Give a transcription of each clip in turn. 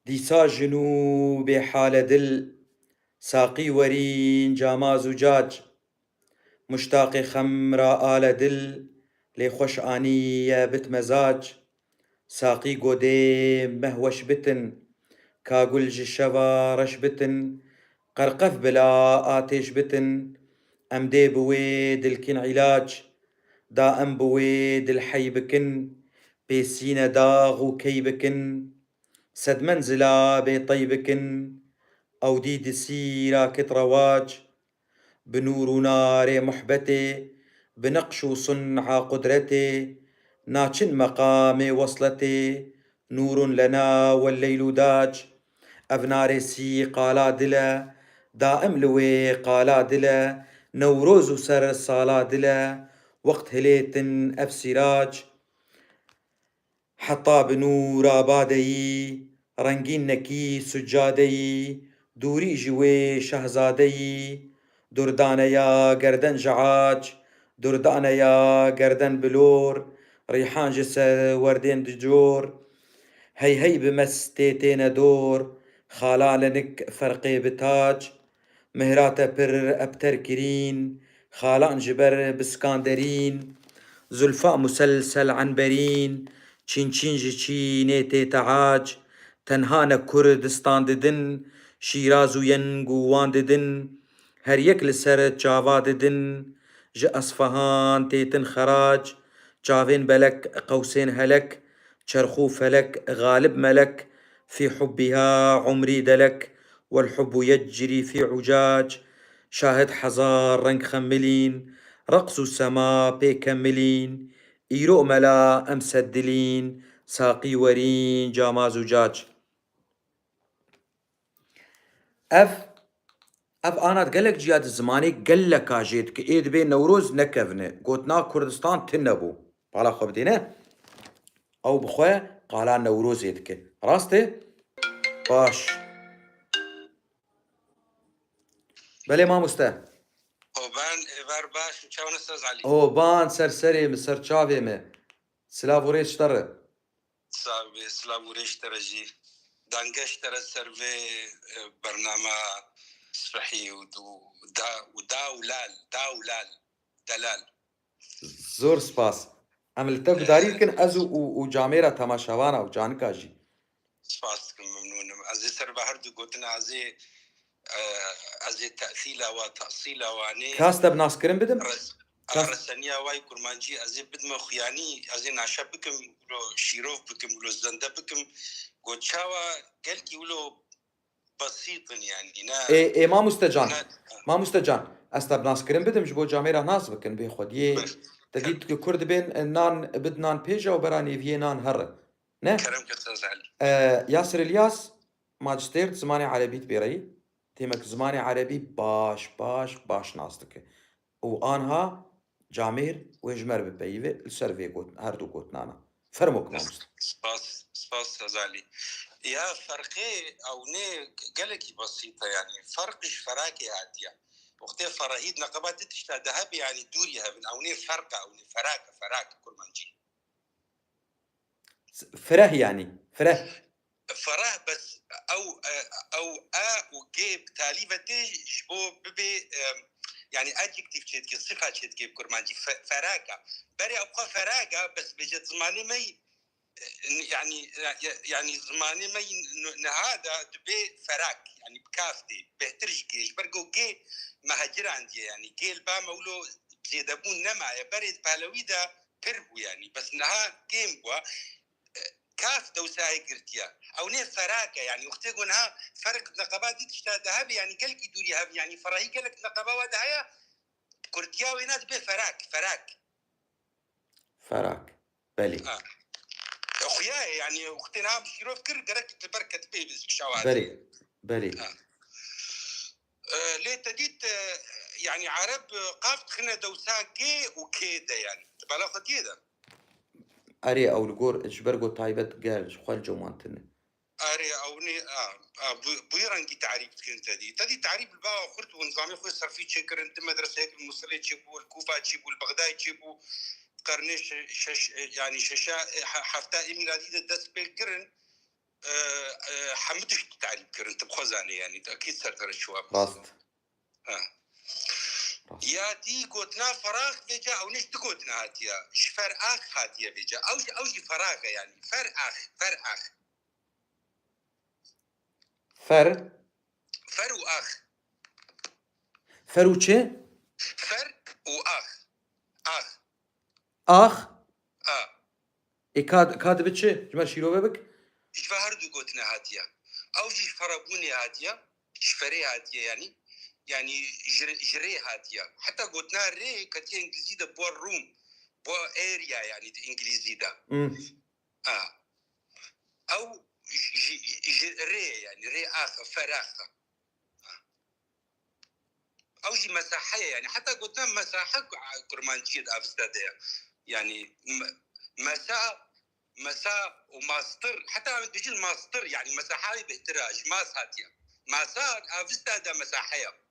دیسا جنوب حال دل ساقی وەرین جاما زوجاج مشتاق خەمرا ئالە دل لێ خۆش ئانیە بتمەزاج ساقی گۆدێ مەهوەش بتن کاگول ji şeva reş bitin qerqev bila atêş bitin em dê bi wê dilkîn îlac da em bi wê dilhey bikin pêsîne dağ û key bikin sed menzila bêtey bikin ew dî di sîra kit rewac bi nûr û narê muhbetê bi neqş û sun'a qudretê naçin meqamê wesletê nûrun lena welleyl û dac ev narêsî qala dil e daim li wê qala dil e newroz û ser sala dil e wext hilêtin ev sîrac heta bi nûra badeyî rengîn nekî succadeyî dûrî ji wê şehzadeyî durdaneya gerden ji ac durdaneya gerden bilor rîhan ji ser werdên dicor hey hey bi mestê têne dor xala lenik ferqê bi tac mihra te pir ebter kirîn xalan ji ber biskanderîn زلفا مسلسل عنبرین چین چین ji çînê tê teac tenha ne Kurdistan didin Şîraz û yeng û wan didin her yek li ser çava didin ji Esfahan têtin xerac çavên belek qewsên helek çerx û felek galib melek fî hubbiha umrî delek والحب يجري في عجاج شاهد حزار رنگ خملين رقص السما بيكملين إيرو ملا أمسدلين ساقي ورين جاما زجاج اف آنات قالك جياد الزماني قالك اجيت كإيد بين نوروز نكفنه قوتنا كردستان تنبو بالا خبدينه او بخواه قالا نوروز يدك راسته باش بله ما مسته بان ايفار باش وشاون استاذ علي او بان سرسري مسر چاوي مي سلاوريش تر سلاوريش ترجي دانگش تر سروي برنامج صحي وداولال دلال زور سپاس عملته بداري كن ازو وجاميرا تماشاوانا وجانكا جي سپاس ممنون ازي سر بهر دو قوتنا ازي تأثيلا وتأصيلا واني كاستا بناس كرم بدم رسانيا واي كرمانجي ازي بدم خياني ازي ناشا بكم ولو شيروف بكم ولو زنده بكم قوتشاوا قلتي ولو بسيط يعني اي ما مستجان استا بناس كرم بدم جبو جاميرا ناس بكن بي خوديه تديت كرد بين نان بدنان بيجا وبراني فينان هر نه كرم كتزعل ياسر الياس ماجستير زماني عربي تبيري تيمك زماني عربي باش ناستك وانها جامير ويجمر ببيفي السيرفي قوت هردو قوتنانا فرموك مامست سپاس زعلي يا فرقي او ني قالكي بسيطه يعني فرقش فراكي هاديه وقتها فراهيد نقبات تشتا ذهب يعني دوريها من او ني فرقه او ني فراك كرمانجي فره يعني فراه بس او وجيب تاليفه جبو ببي يعني ادجكتيف تشتكي صفه تشتكي بكرمانجي فراكه بري ابقى فراكه بس بجد زماني مي يعني زماني ما هذا دبي فراك يعني بكافتي بهترج جيش برجو جي مهاجر عندي يعني جي البا مولو زيدبون نما يا بريد بالويدا كربو يعني بس نها جيم بوا كاف دوساي قرتيا او ني فراكه يعني وقت قلنا فرق نقابات دي تشتا ذهب يعني قال كي دوري هاب يعني فراهي قال لك نقابه ودايا كرتيا وينات به فراك بلي اخويا يعني وقتنا بشيروف كر قرك البركه به بالشواذ بلي ليه تديت يعني عرب قافت خنا دوساكي وكيدا يعني تبلا خديدا اري او الجور اجبرجو تايبت قال خال جومانتني اري او ني بيرانكي تعريب كنت تدي تعريب البا خرت ونظامي خو صرفي تشكر انت مدرسه المصري تشبو الكوفه تشبو البغداد تشبو قرنيش يعني شاشا حفتا ميلادي دس بيكرن حمدش تعريب كرنت بخزانه يعني اكيد سرتر الشواب راست ياتي قوتنا فراغ بيجا او نش تقوتنا هاتيا شفر اخ هاتيا بيجا او شي فراغ يعني فر اخ فر واخ فروتشي فر واخ اخ اخ اه كاد بتشي جمال شيلو بك شفهر دو قوتنا هاتيا او شي فرابوني هاتيا شفري هاتيا يعني جري هاتيا حتى قوتنا ري كتير انجليزي ده بور روم بو اريا يعني انجليزي ده او ري يعني ري اخر فراخه او شي مساحه يعني حتى قلنا مساحه كرمانجي افستاديا يعني مساء وماستر حتى بيجي الماستر يعني مساحه باحتراج ماس هاتيا مساء افستادا مساحه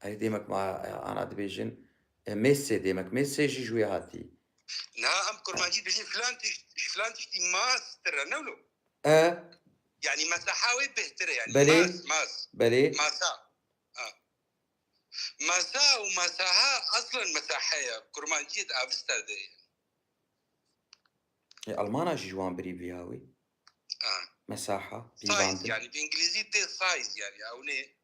اي ديمك مع انا دبيجن ميسي ديمك ميسي جي جوي هاتي نعم كرمانجي بيجي فلان تشتي ماستر نولو يعني مساحه باحتراج يعني بلي ماس بلي مساء ومساحة أصلا مساحية كرمانجيت أفستادي المانا جي جوان بري بيهاوي مساحة سايز يعني بإنجليزي تي سايز يعني أو ني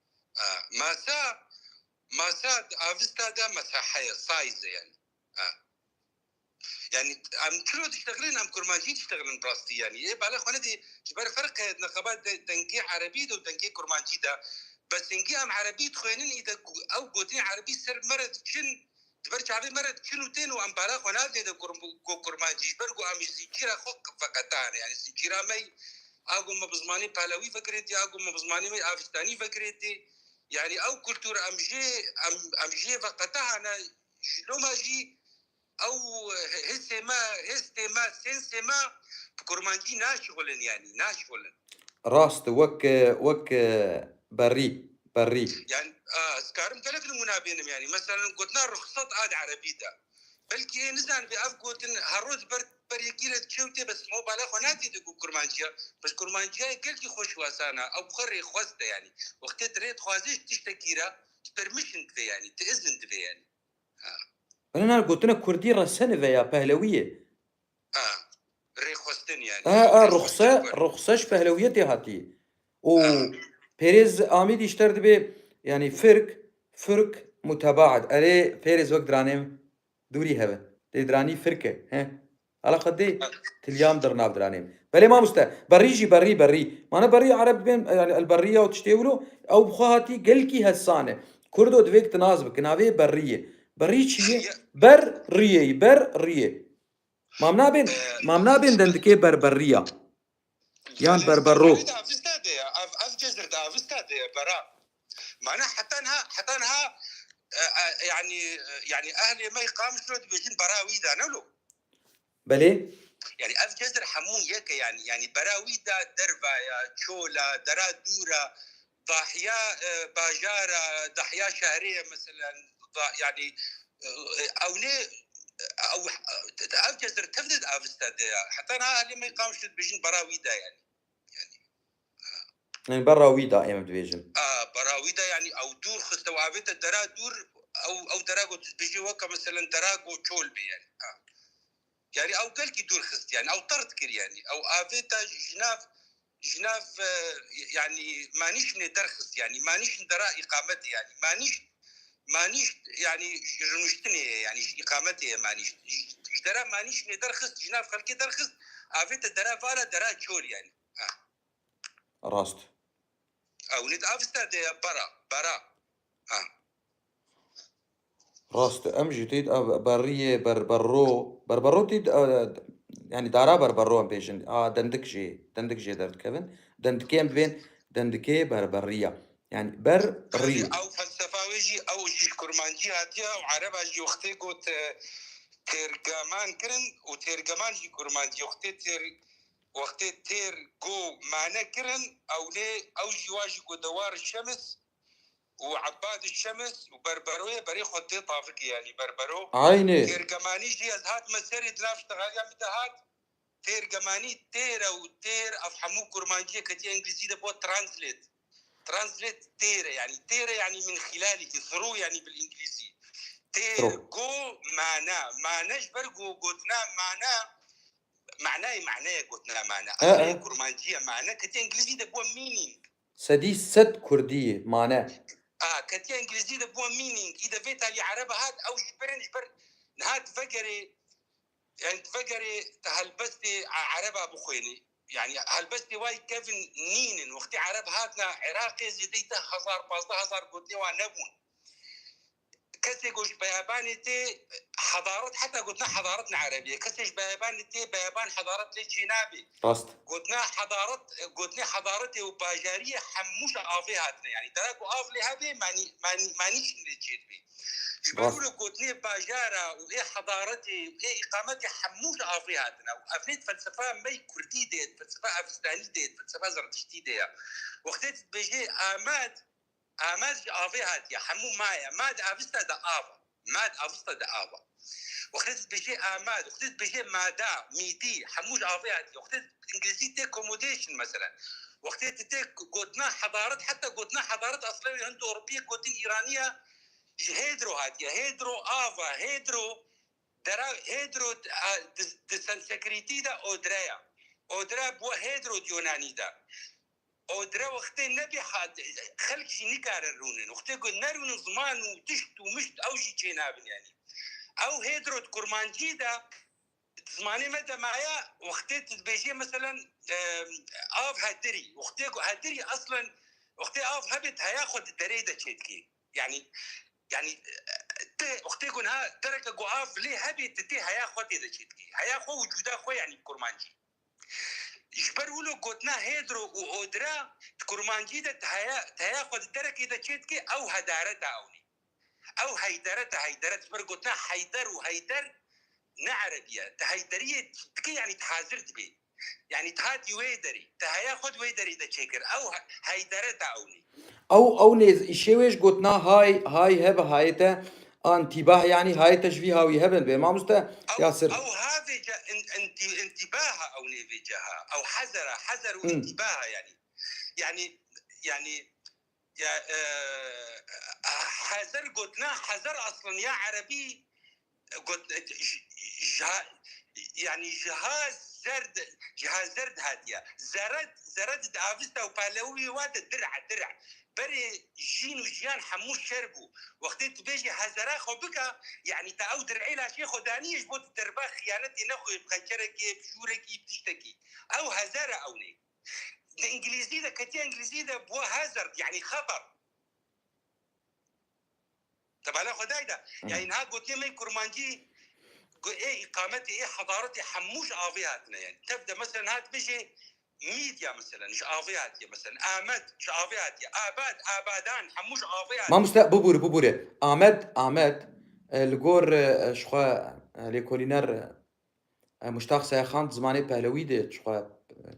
مساء أفستادا مساحية سايز يعني يعني أم كلو تشتغلين أم كرمانجي تشتغلين براستي يعني إيه بالله خوانا دي جبار فرق نقابات تنقي عربي دو تنقي كرمانجي دا بس تنقي أم عربي تخوينين إذا أو قوتين عربي سر مرد شن جبار عربي مرد شنو تين وأم بالله خوانا دي دا كرمانجي جبار قو أم سنجيرا خوك فقطان يعني سنجيرا مي أقو ما بزماني بالاوي فكرتي أقو ما بزماني مي أفستاني فكرتي يعني أو كولتور أم جي فقطها أنا شلو ما جي او هستما سنسما كرمانجي ناشغلن يعني ناشغلن راست وك بري يعني سكارم ثلاث المنابين يعني مثلا قلنا رخصت عاد عربي ده بلكي نزان بأفقوتن هروز بريقيرة تشوتي بس مو بالا خناتي تقول كرمانجيا بس كرمانجيا قلتي خوش واسانا او بخري خواسته يعني وقت تريد خوازيش تشتكيرا برميشن تبي يعني تأذن تبي يعني انا قلت لك كردي رسنه يا بهلويه ريخوستن يعني رخصش بهلويتي هاتي و بيريز آميد يشترد به يعني فرق متباعد أري بيريز وقت درانيم دوري هذا دراني فرقة ها على قدي تليام درناف درانيم بلي ما بريجي بري ما أنا بري عرب بين يعني البرية وتشتيولو أو بخاتي قلكي هالسانة كردو دويك تناسبك نافي بري شيء برية ما منابين دندكي بربرية يان بربرو اف جزر دا افستادي برا معناها حتى انها يعني اهلي ما يقام شلون بيجين براويدا نولو بلي يعني اف جزر حمون يك يعني براويدا دربا يا تشولا درا دورا ضاحيه باجاره ضاحيه شهريه مثلا يعني او ليه او اف جزر تفدد افستادي حتى انها اهلي ما يقام شلون بيجين براويدا يعني براويدا ايام ديفيجن براويدا يعني او دور خستوابيتا درا دور او دراغو بيجي وكا مثلا دراغو تشولبي يعني يعني او قلكي دور خست يعني او طردكر يعني او افيتا جناف يعني مانيش ندرخص يعني مانيش ندرا اقامتي يعني مانيش يعني رنشتني يعني اقامتي مانيش درا مانيش ندرخص جناف خلكي درخص افيتا درا فالا درا تشول يعني راست او نت افستاد برا راست امجي تيد بريه بربرو تيد يعني دارا بربرو ام بيجن دندك جي درت كيفن دندكي ام بين دندكي بربريه يعني بري او فلسفاويجي او جي كرمانجي هاتيا وعرب اجي وقتي قلت ترجمان كرن وترجمان جي كرمانجي وقتي تير جو معنى كرن او ليه او جواجي دوار الشمس وعباد الشمس وبربرويه بري خطي طافك يعني بربرو عيني ترجماني جي ازهات مسيري دلاف تغاليا متهات تير جماني تير او تير افهمو كرمانجيه كتي انجليزي ده بو ترانسليت تير يعني تير يعني من خلاله ثرو يعني بالانجليزي تير ثرو جو معناش برجو قلنا معناه قلنا معناه اصلا كرمانجيه معناه كتي انجليزي ده بو مينينج سدي ست كردية معناه كتي انجليزي ده بو مينينج اذا فيت اللي عربها هات او جبر هات فقري يعني تفقري هلبستي عربة ابو خويني يعني هلبستي واي كيفن نينن وقتي عرب هاتنا عراقي زيديته 1500 قلت ونبون كسي قوش بياباني تي حضارات حتى قلنا حضارتنا عربيه كسيش بياباني تي بيابان حضارت لي جنابي راست قلنا حضارتي وباجاريه حموش افيهاتنا يعني تلاقوا افلي هذه مانيش نجيت بي يقولوا له قلتني باجارة وإيه حضارتي وإيه إقامتي حموش آفيهاتنا وأفنيت فلسفة مي كردي ديت فلسفة أفستاني ديت فلسفة زرتشتي ديت وقتت بيجي آماد آفيهاتي حمو مايا ماد أفستا دا آفا ماد أفستا دا آفا وقتت بيجي آماد وقتت بيجي مادا ميدي حموش آفيهاتي وقتت إنجليزي تي كوموديشن مثلا وقتت تي قلتنا حضارات حتى قلتنا حضارات أصلية هندو أوروبية قلتين إيرانية هيدرو هاتيا هيدرو آفا هيدرو درا هيدرو دسنسكريتي دا أودرا بو هيدرو ديوناني دا أودرا وقتي نبي خلق شي نكاررونن وقتي قل نارون زمان وتشت ومشت أو جي جنابن يعني أو هيدرو كرمانجي دا زماني متى معايا وقتي تبيجي مثلا آف هدري وقتي هدري أصلا وقتي آف هبت هياخد الدريدة تشيتكي يعني وقت يكون ها ترك قواف ليه هبي تتي هيا خوتي ذا شيتكي هيا خو وجودا خو يعني كرمانجي يجبروا له قوتنا هيدرو وأودرا كرمانجي ده هيا خد ترك ذا شيتكي أو هدارة أوني أو هيدرة بر قوتنا هيدر وهيدر نعربية تهيدرية تكي يعني تحازرت بيه يعني تهاتي ويدري تهيا خد ويدري ذا شيكر أو هيدرة أوني او نيز ايشويش قلتنا هاي هب هايته انتباه يعني هاي تشبيه هاوي هبن بما مستا ياسر او هذه انتباه او نيفيجها او حذر وانتباه يعني يا حذر قلنا حذر اصلا يا عربي قلت يعني جهاز زرد هاتيا زرد دافستا وبالوي واد درع بري جين وجيان حموش شربو وقت تبيجي هزرا خبك يعني تاو درعي لا شيخ وداني يجبوت الدربا خيانتي نخو بخجركي بشوركي بتشتكي او هزارة اوني الانجليزي ده كتير انجليزي ده بو هازارد يعني خطر طبعا لا خداي ده يعني نها قلت لي ما كرمانجي ايه اقامتي ايه حضارتي حموش افياتنا يعني تبدا مثلا هات بيجي ميديا مثلا مش افياتي مثلا امد مش افياتي ابادان حموش افياتي ما مستا ببور احمد الجور شخوا ليكولينر مشتاق سيخان زماني بهلوي دي شخوا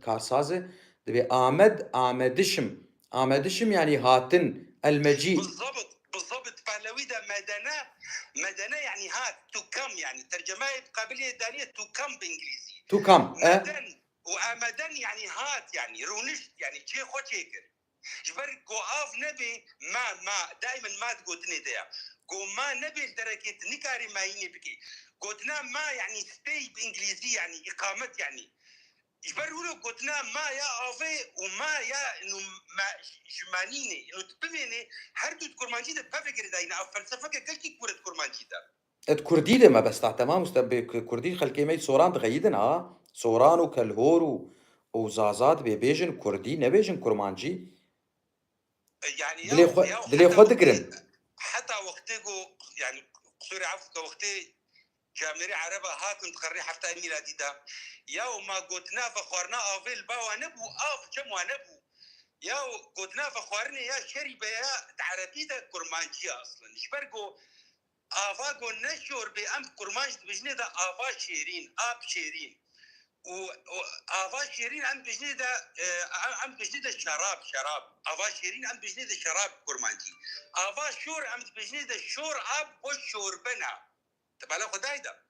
كارسازه دبي آمدشم يعني هاتن المجيء بالضبط بهلوي ده مدنا يعني هات تو كم يعني ترجمه قابليه دانيه تو كم بالانجليزي تو كم مدن وامدن يعني هات يعني رونش يعني شي خو تشيكر جبر جو اف نبي ما دائما ما تقولني ده جو ما نبي دركه نكاري ما يني بكي قلتنا ما يعني ستي بانجليزي يعني اقامه يعني يبروا له قلتنا ما يا افي وما يا انه ما جمانيني انه تبميني هردو كرمانجي ده بفكر داينا او فلسفه كلكي كوره كرمانجي ده كردي ده ما بس تمام كردي خلكي مي سوران تغيدن سوران وكالهور وزازات بيجن كردي نبيجن كرمانجي يعني دلي خو تكرن حتى وقتي يعني قصوري عفوا وقتي جامري عربة هاكن تخري حتى ميلادي دا يوم ما قلتنا فخورنا افيل باوا نبو اف جموا نبو ياو قلتنا فخورني يا شريبه يا عربي دا كرمانجي اصلا شبرقو افا قو نشور بام كرمانج بجني دا افا شيرين اب شيرين وافا شيرين ام بجني دا شراب افا شيرين ام بجني دا شراب كرمانجي افا شور ام بجني دا شور اب وشور بنا تبع له خداي ده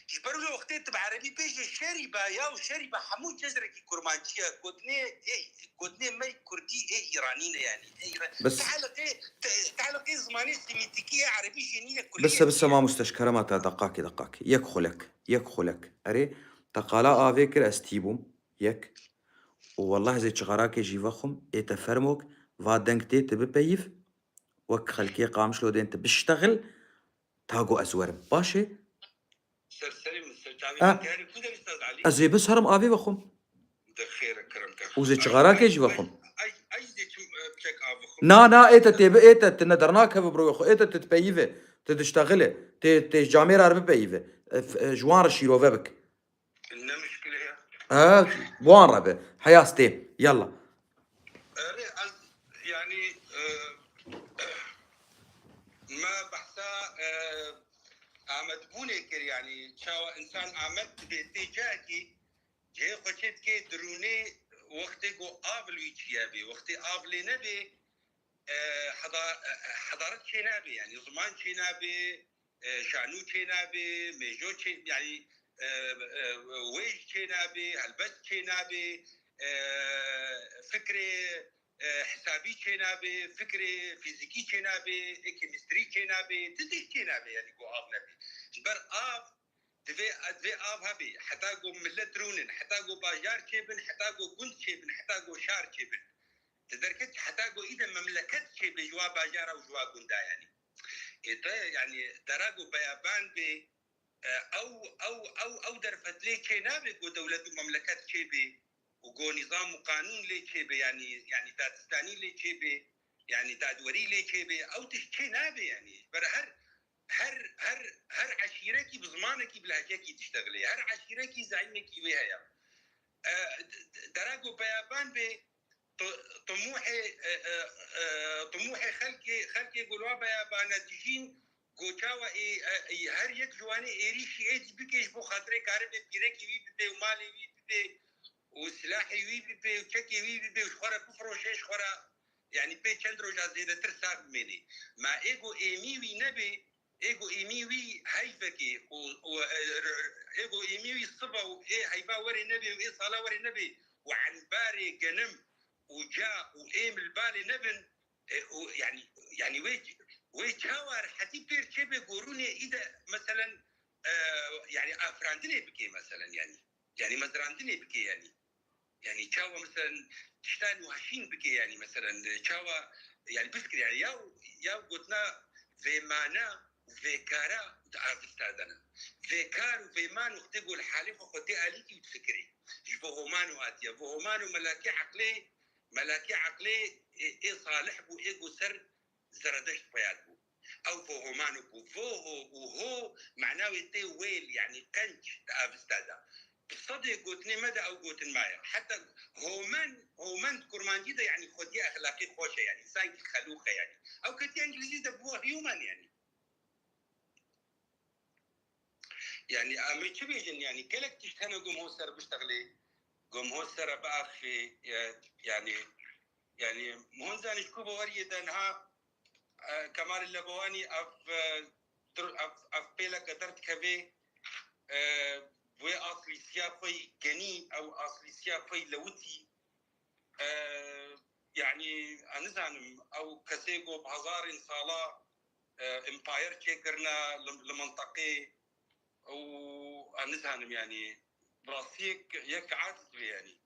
جبروا له وقتين تبع عربي بيجي شربة يا وشربة حمود جزركي كرمانشيا كودني مي كردي إيرانيين يعني بس تعلقي زماني سيميتيكية عربي جنينة بس كلية بس ما مستشكرة ما دقاكي يك خلك أري تقالا آفيكر أستيبوم يك والله زي شغراكي جيفخم يتفرموك فادنكتي تببيف وك خلكي قامش لو دين تبشتغل تاقو أزور باشي سرسري مستشعبي أه مكاني كده أستاذ علي أزي بس هرم آفي بخم دخير كرمك وزي شغراكي جيفخم أي زي بشك أبخم نا إيتا تبي إيتا تندرناك هبو يخو إيتا تتبيفه تتشتغله جامير عربي بيفه جوان الشيرو بك إنها مشكلة هي بوان ربي حياستي يلا يعني ما بحثا آمد بونه كر يعني شاو إنسان آمد باتجاهكي جه خوشت كي دروني وقتی کو آبلوی چیا بی وقتی آبلی نبی حضارت چی نبی يعني زمان چی نبی شانو چی نبی میجو چی يعني ويش چی نبی هلبس چی نبی فكر حسابي چی نبی فكر فيزيكي چی نبی كيمستري چی نبی تدي چی نبی يعني کو آب نبی بر آب دفي آب هبي حتى جو ملت رونن حتى جو باجار كيبن حتى جو جند كيبن حتى جو شار كيبن تدركت حتى جو إذا مملكت كيبن جوا باجار أو جوا جندا يعني إذا يعني دراجو بيابان ب أو درفت ليه كنابي جو دولة مملكات كيبي وجو نظام وقانون ليه كيبي يعني دادستاني ليه كيبي يعني دادوري ليه كيبي أو تشكي نابي يعني هر عشيرتي بزمانك بلهجتي تشتغلي هر عشيرتي زعيمك وياها دراجو بيابان ب طموحي خلقي يقولوا بيابان تجين قوتاوا هر يك جواني ايريشي ايدي بكيش بو خاطري كارب بيركي وي بي ومالي وي بي وسلاحي وي بي وشكي وي بي وشخورا بفروشيش خورا يعني بي چندرو جازيده ترساق مني ما ايجو ايميوي نبي ايجو ايميوي هيفكي ايجو ايميوي الصبا وايه هيبا وري نبي وايه صلاه وري نبي وعن باري جنم وجاء وايم البالي نبن يعني ويج هاور حتي بير تشبي قروني اذا مثلا يعني افراندني بكي مثلا يعني مزراندني بكي يعني تشاوا مثلا تشتان وهشين بكي يعني مثلا تشاوا يعني بفكر يعني يا قلتنا في مانا وفي كارا تعرف استاذنا في كار وفي مان وتقول حالف وخدي اليكي وتفكري فهمان واتيا فهمان ملاكي عقلي ايه صالح بو ايجو سر زردشت بياتو او فهمان بو فوهو وهو معناه يتي ويل يعني قنج تعرف استاذنا بالصدق قلتني مدى او قلت معي حتى هومان كرمانجي يعني خدي اخلاقي خوشه يعني انسان خلوقه يعني او كتي انجليزي ده بو هيومن يعني امي تشبيجن يعني كلك تشتنا جمهور سر بيشتغلي جمهور سر بقى في يعني مهنزان شكوبه وريدا ها كمال اللبواني اف بيلا قدرت كبي بوي اصلي سياقي جني او اصلي سياقي لوتي يعني انزانم او كسيغو بهزار صالا امباير تشيكرنا لمنطقه او انزانم يعني براسيك يك عادت يعني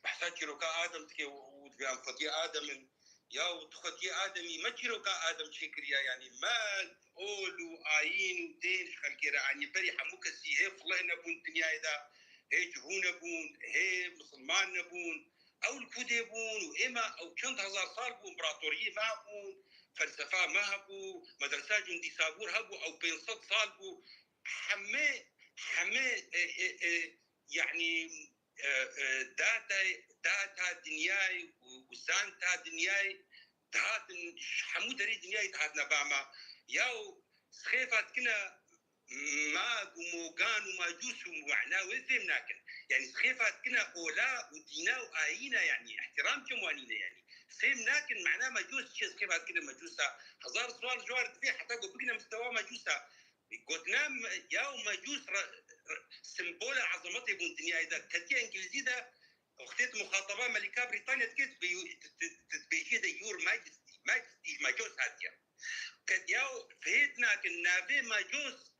بحثاكي روكا ادم تكي ودبيان فتي ادم يا وتخطي ادمي ما تشيروكا ادم شكريا يعني ما اولو اين ودين خلكيرا يعني بري حموكسي هي فله نبون دنيا اذا هي جهون نبون هي مسلمان نبون او الكودي بون واما او كنت هزار صار بو امبراطوريه ما بون فلسفه ما هبو مدرسه جندي صابور هبو او بين صد صال بو حمي يعني داتا دنياي وسانتا دنياي دهات حمودري دنياي دهات نباما ياو سخيفات كنا ما وموغان وماجوس ومعناه وزم ناكن يعني سخيفات كنا اولا ودينا واينا يعني احترام جموانينا يعني سيم ناكن معناه ماجوس شي سخيفات كنا ماجوسا هزار سوال جوار في حتى بقنا مستوى ماجوسا قلنا يا مجوس سمبول عظمته بون دنيا اذا كتي انجليزي ده اختيت مخاطبه ملكه بريطانيا تتبيجي ده يور ماجستي ماجوس هاتيا كتياو فهيتنا كنافي ماجوس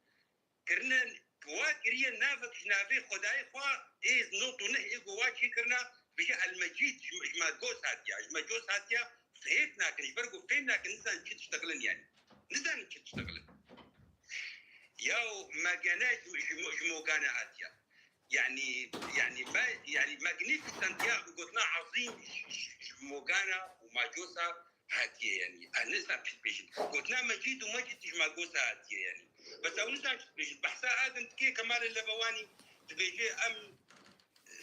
كرنا كواكريا نافك نافي خداي خوا ايز نوتو نه ايغواكي كرنا بيجي المجيد ماجوس هاتيا ماجوس هاتيا فهيتنا كنجبرقو فينا كنسان تشتغلن يعني نزان تشتغلن ياو ما جناش جموغانا هاتيا يعني ماجنيفيسنت يا قلنا عظيم جموغانا وماجوسا هاتيا يعني الناس بتبيش قلنا مجيد ومجد جماجوسا هاتيا يعني بس او ناس بتبيش بحثا ادم تكي كمال اللبواني تبيجي ام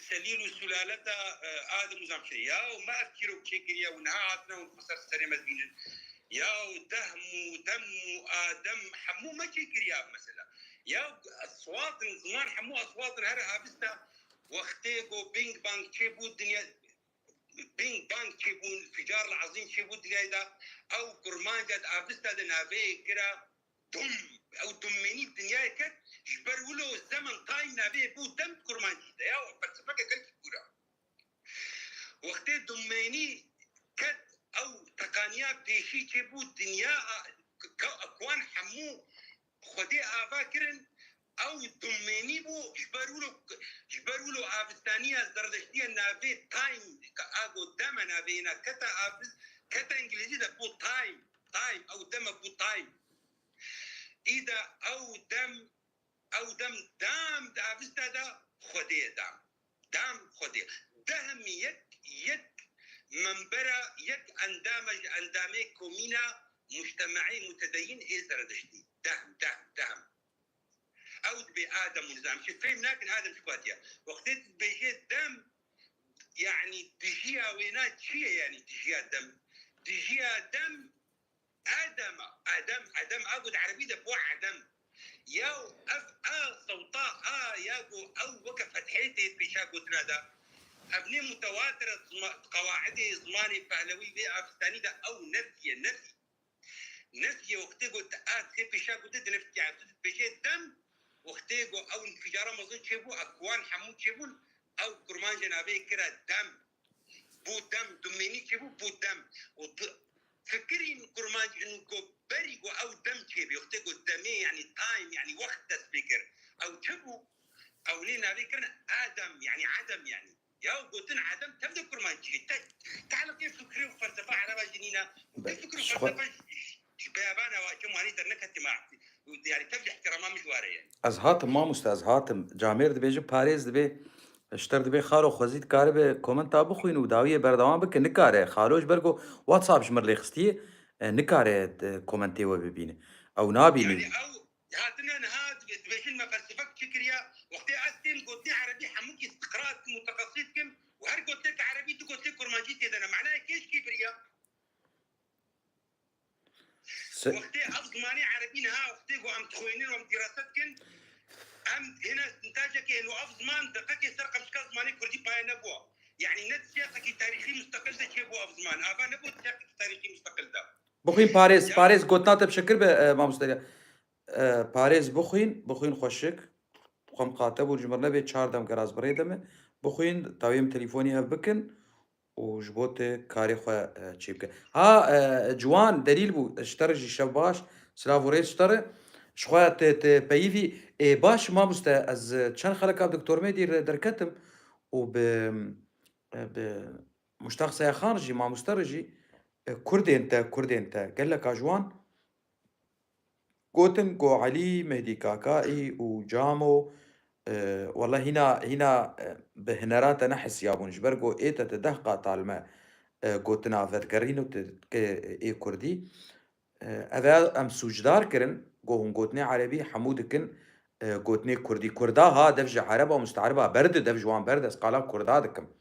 سليل وسلالته ادم وزامشري يا وما اذكروا بشكل ونهاتنا ونفسر السريمه بين يا دهم ودم ادم حمو ما شكريا مثلا يا اصوات زمان حمو اصوات هر ابستا واختيقو بينج بانج تشيبو الدنيا بينج بانج تشيبو الانفجار العظيم تشيبو الدنيا دا او كرمانجات ابستا دنابي كرا دم او دميني الدنيا كت جبرولو الزمن تايم نابي بو دم كرمانجي دا يا فلسفه قلت كورا وقتي دميني كت او تقانيا بيشي تشيبو الدنيا اكوان حمو خدي افاكرن او دميني بو جبرولو افستانيا زردشتيا نافي تايم اغو دم نافينا كتا افز كتا انجليزي ده بو تايم او دم بو تايم اذا او دم دام دا افستا دا خدي دام خدي دهم يك منبرة يك اندامي كومينا مجتمعي متدين زردشتي دهم او بادم ونظام شوف فين لكن هذا شكواتيا وقتت بيجي الدم يعني تجيها وينات شيء يعني تجيها دم ادم اقعد عربي ده بو عدم ياو صوتا ياقو او وقفت حيتي بشاكو تنادا ابني متواتره قواعدي زماني پهلوي بي افستاني ده او نفي وقتيقو تقات خيبي شاكو تد نفي عبتد بيجي الدم وقتيقو او انفجارة مظن شبو اكوان حمود شبون او كرمان جنابي كرا دم بو دم دميني شبو بو دم فكرين كرمان انكو بريقو او دم شبي وقتيقو الدمي يعني تايم يعني وقت تسبيكر او شبو او لينا بيكرنا ادم يعني عدم يعني يا قلتن عدم تبدا كرمان شبي تعالوا كيف فكروا فلسفة عربة جنينة وكيف فكروا فلسفة بيابانا واجمعني درنك اجتماع يعني تبدي احترامها مشوارية از هاتم ما مستاز هاتم جامير دبيجي باريس دبي اشتر دبي خارو خوزيت كارب كومنت بخوين وداويه بردوام بك نكاره خاروش برغو واتساب شمر لي خستي نكاره كومنتي وبيبيني او نابيني يعني او هاتنا نهاد بيشن ما فلسفك فكريا وقتي استين قلتني عربي حموك استقرات متخصصكم وهر قلت لك عربي تو قلت لك كرمانجيتي انا معناها كيش كبريا وقتي افضماني عربي نها وقتي وام تخوينين وام دراستكن ام هنا استنتاجك انه افضمان دقيقه سرقه مشكل زماني كردي باي نبوه يعني نت سياقك تاريخي مستقل ده شيء بو افضمان ابا نبو سياقك تاريخي مستقل ده بخوين باريس قلتنا تبشكر ما مستاز باريس بخوين خوشك بخوم قاتب وجمرنا بي 4 دم كراز بريدم بخوين تاويم تليفوني هف بكن وجبوت كاري خو تشيبك ها جوان دليل بو اشترجي شباش سلافوريت اشتري شخويا بيفي باش ما مستا از چند خلق دكتور مدير دركتم وب مشتاق سيا خارجي ما مسترجي كردي انت قال لك اجوان قوتن قو علي مهدي كاكائي وجامو والله هنا بهنرات نحس يابون جبرقو ايتا تدهقا طالما قوتنا فذكرينو اي كردي اذا ام سوجدار كرن قوهم قوتني عربي حمودكن قوتني كردي كرداها دفج عربة ومستعربة برد دفجوان برد اسقالا كردا دكم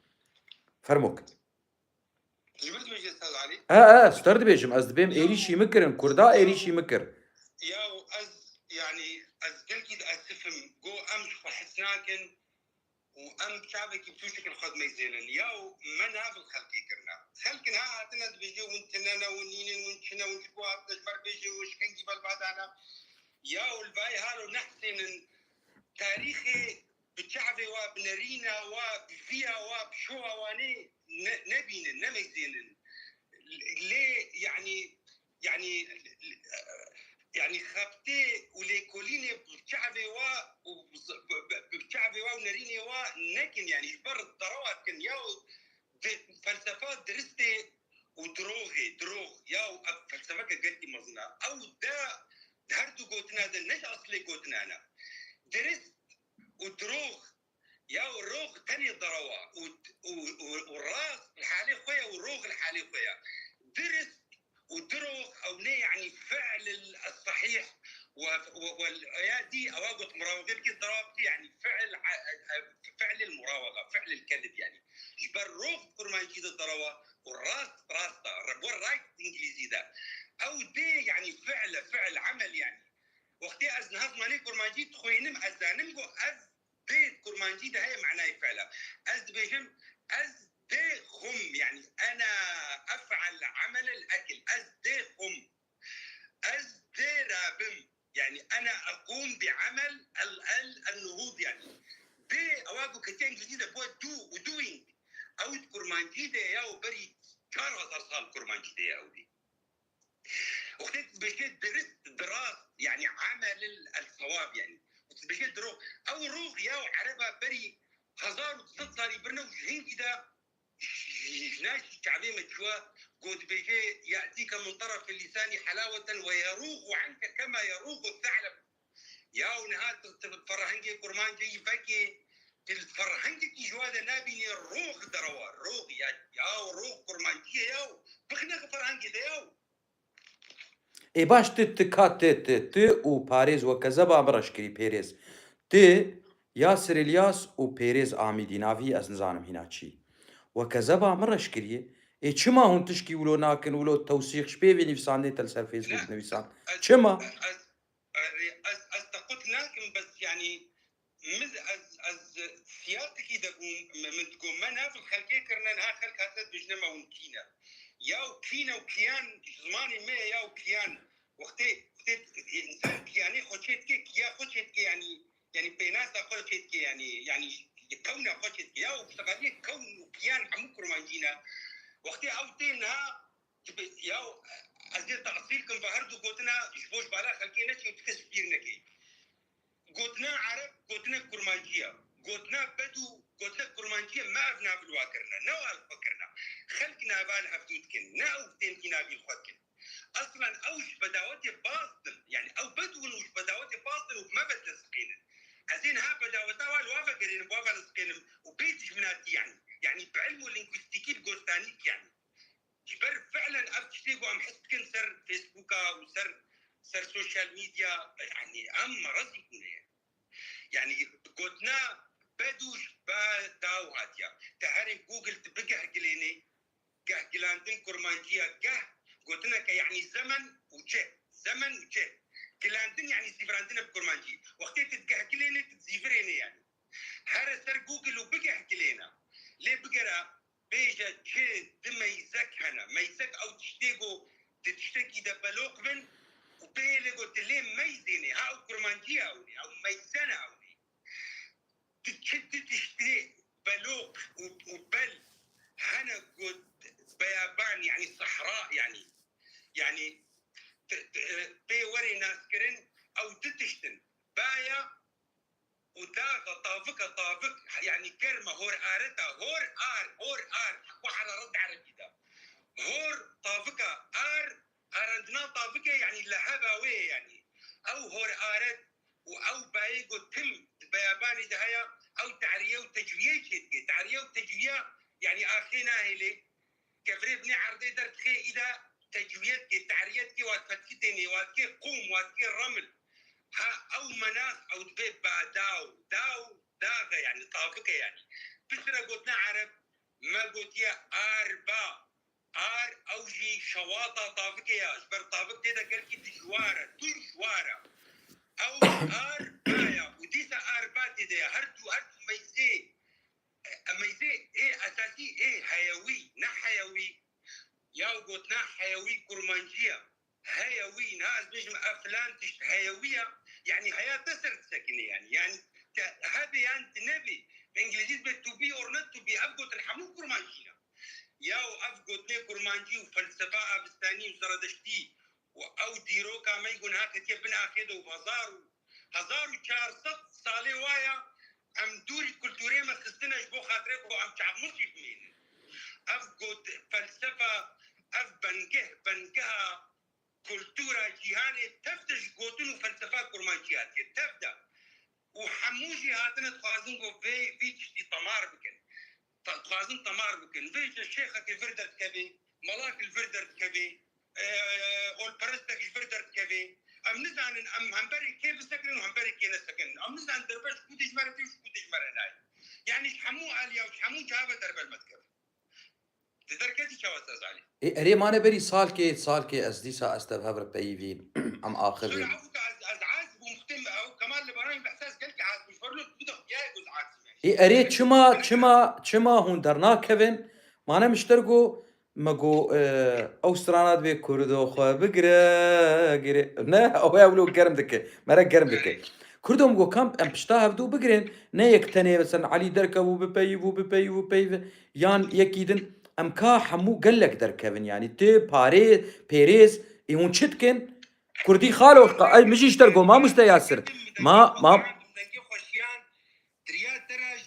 فرموك جبت من استاذ علي سترد بيجم از بيم ايريشي مكرن كردا ايريشي مكر ياو از يعني از قلقي اسفهم جو امش حسناكن وام شعبك بتوشك الخدمه زينن ياو من هذا الخلق كرنا خلقنا هاتنا بيجي وانتنا ونين ونشنا ونشكوا الجبر بيجي وشكن جبل بعد انا يا والباي هالو نحسن تاريخي بتشعبي وبنرينا وبفيا وبشوها واني نبين نمزين ليه يعني يعني خبتي وليكوليني بشعبي بشعبي ونريني نكن يعني جبر الضروات كن ياو فلسفات درستي دروغ ياو فلسفة قلتي مزنا او دا هردو قوتنا دا نش اصلي قوتنا انا درست ودروغ ياو الروغ تاني ضروا والراس الحالي خويا والروغ الحالي خويا درست ودروغ او ني يعني فعل الصحيح واليادي اواقط مراوغه كي ضربتي يعني فعل المراوغه فعل الكذب يعني جبر روغ كرمان كي ضروا والراس والرايت انجليزي ذا او دي يعني فعل عمل يعني وقتي از نهض ماني كرمانجي تخوينم ازانمكو از بيت كرمانجي ده هي معناه فعلا از بيجم از دي خم يعني انا افعل عمل الاكل از دي خم از دي رابم يعني انا اقوم بعمل النهوض يعني دي اواقو كتين جديده بو دو ودوينج او كرمانجي ده ياو بري كارغ ارصال كرمانجي ده ياو دي وقتي بجد درست دراس يعني عمل الصواب يعني بجد روغ او روغ ياو عربة بري هزار وتصدر يبرنا وجهين كده جناش شعبي متشوى قد بيجي يأتيك من طرف اللسان حلاوة ويروغ عنك كما يروغ الثعلب ياو نهات الفرهنجي كرمان جي فكي الفرهنجي كي جوادة نابيني الروغ دروا الروغ ياو روغ كرمان جي ياو بخنا فرهنجي ده ياو ای باش ت و پارێز وە کەزەبا بڕشکری پێرێز ت یاسر الیاس و پێرێز ئامیدی ناوی ئەس نزانم هینا چی وە کەزەبا مڕشکریە ئێ چما هون تشکی ولۆ ناکن ولۆ تەوسیقش پێوێ نویساندێتە لەسەر فێسبوک نویسان چما از قلت لكن بس يعني از سياقك من تقوم ما في الخلقيه كرنا نها خلق هسد بجنما ونكينا ياو كينا وكيان زماني ما ياو كيان وقتي انسان كياني خوشيت كي يا خوشيت كي يعني بيناسا خوشيت كي يعني كونا خوشيت كي ياو اشتغاليه كون وكيان حمكر مانجينا وقتي او تينها ياو ازيد تأصيلكم بهردو قوتنا جبوش بالا خلقيه نشي وتكسب بيرنكي قوتنا عرب قوتنا كرمانجيه قوتنا بدو قوتنا كرمانجيه ما ابنا بالواكرنا نوال فكرنا خلقنا بالها بدودكن ناو تيمكنا بالخوتكن اصلا اوش بداوتي باطل يعني او بدو وش بداوتي باطل وما بتلصقين ازين ها بداوتا والوافا قرين بوافا لصقين وبيتش مناتي يعني بعلمه اللينغويستيكي القوستانيك يعني جبر فعلا ابتشتيقو ام حسكن سر فيسبوكا وسر سوشيال ميديا يعني ام رزقنا يعني قلنا بدوش داو هاتيا تعرف جوجل تبقى قليني قه قلاندن كرمانجيا قه قلنا يعني زمن وجه قلاندن يعني زيفراندنا بكرمانجي وقتي تتقه قليني تتزيفريني يعني هذا سر جوجل وبقى قلينا ليه بقرا بيجا تشي دميزك هنا ميزك او تشتكي دبلوق من وبيلي قلت ليه ميزيني هاو كرمانجيا او ميزنا تشتري بلوق وبل هنا قد بيابان يعني صحراء يعني بيوري ناس كرن او تتشتن بايا وداغ طافك يعني كلمة هور آرتا هور آر واحد رد على كده هور طافكة آرندنا طافكة يعني لهباوي يعني او هور آرت او بايقو تم بياباني دهيا او تعريه وتجويه يعني اخينا هلي كفري بني عرضي درت خي اذا تجويتك تعريتك واتفتكتني واتكي قوم واتكي رمل ها او مناخ او دبيب داغه يعني طافكه يعني بسرة قلتنا عرب ما قلت يا اربا او جي شواطه طافكه يا اجبر طافكه ده قال كي دشواره او بايا وديسا باتي ده هردو ميزي ايه اساسي ايه حيوي حيوي يا قلتنا حيوي كرمانجيه هيوي ناس بيجم افلام هيويه يعني حياه تسر سكنه يعني هذه انت نبي بالانجليزي تو بي اور نوت تو بي ابغى تنحمو كرمانجينا ياو افغو تني كرمانجي وفلسفه ابستاني وزردشتي او ديروكا ما يقول هكا بن اخذ وبازار هزار و400 سالي وايا ام دوري كولتوري ما خستنا بو خاطرك وام تعمشي بمين افغو فلسفه اف بنجها كولتورا جيهاني تفتش قوتن وفلسفه كرمانجيات تبدا وحموجي هاتنا تخازن في تشتي طمار بكن تخازن طمار بكن فيش الشيخة الفردر كبي ملاك الفردر كبي والبرستك الفردر كبي ام نزعن ام همبري كيف سكن وهمبري كيف سكن ام نزعن دربش كودش مرتي وكودش مرناي يعني شحمو عليا وشحمو جابه درب المتكب تدركتي شو استاذ علي اري ما نبري سالكي اس ديسا استبهبر بيفين ام سوري اخذين عفوك ازعاج ومختم او كمان لبنان باحساس قلت عاد مش فرلو بدك يا جوز عاد اري چما هون درنا كيفن ما انا مشتركو مگو اوسترانات بي كردو خو بگره نه او اولو گرم دكه مرا گرم دكه كردو مگو كم ام پشتا هفدو بگرين نه يكتني مثلا علي دركبو ببي يان يكيدن ام كا حمو قلك دركبن يعني تي باريس يون چتكن كردي خالو اي مش يشتركو ما مستياسر ما ترى